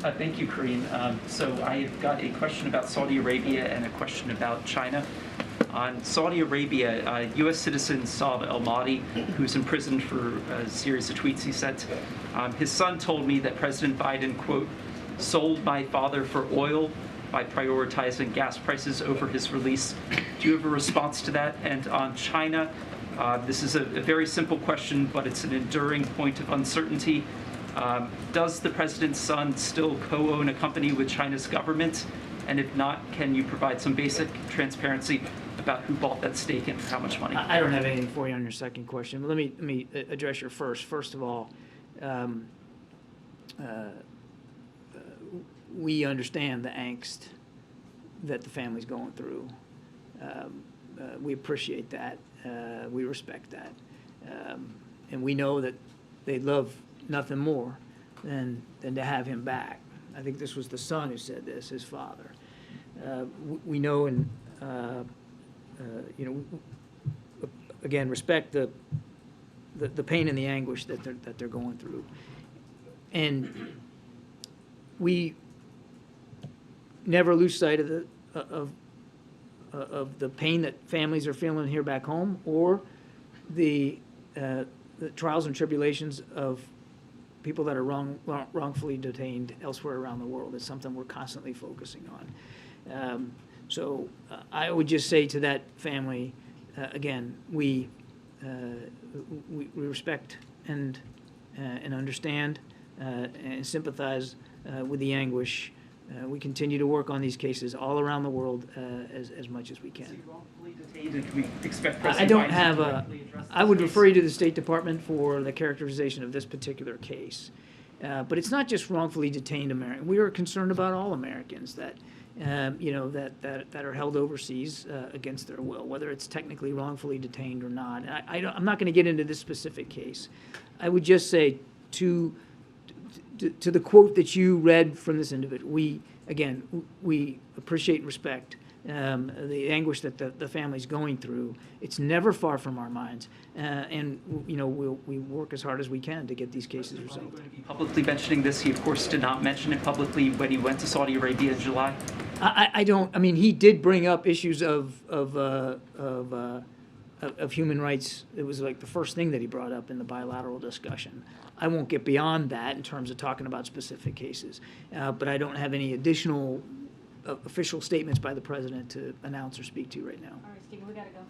Thank you, Karine. So I've got a question about Saudi Arabia and a question about China. On Saudi Arabia, U.S. citizen Saad al-Mahdi, who's imprisoned for a series of tweets he sent, his son told me that President Biden, quote, sold my father for oil by prioritizing gas prices over his release. Do you have a response to that? And on China, this is a very simple question, but it's an enduring point of uncertainty. Does the president's son still co-own a company with China's government? And if not, can you provide some basic transparency about who bought that stake and for how much money? I don't have anything for you on your second question, but let me address your first. First of all, we understand the angst that the family's going through. We appreciate that. We respect that. And we know that they'd love nothing more than to have him back. I think this was the son who said this, his father. We know and, again, respect the pain and the anguish that they're going through. And we never lose sight of the pain that families are feeling here back home, or the trials and tribulations of people that are wrongfully detained elsewhere around the world. It's something we're constantly focusing on. So I would just say to that family, again, we respect and understand and sympathize with the anguish. We continue to work on these cases all around the world as much as we can. I don't have I would refer you to the State Department for the characterization of this particular case. But it's not just wrongfully detained Americans. We are concerned about all Americans that are held overseas against their will, whether it's technically wrongfully detained or not. I'm not going to get into this specific case. I would just say to the quote that you read from this individual, we appreciate and respect the anguish that the family's going through. It's never far from our minds, and we work as hard as we can to get these cases resolved. Going to be publicly mentioning this. He of course did not mention it publicly when he went to Saudi Arabia in July. I don't. I mean, he did bring up issues of human rights. It was like the first thing that he brought up in the bilateral discussion. I won't get beyond that in terms of talking about specific cases, but I don't have any additional official statements by the president to announce or speak to right now. All right, Stephen, we got to go.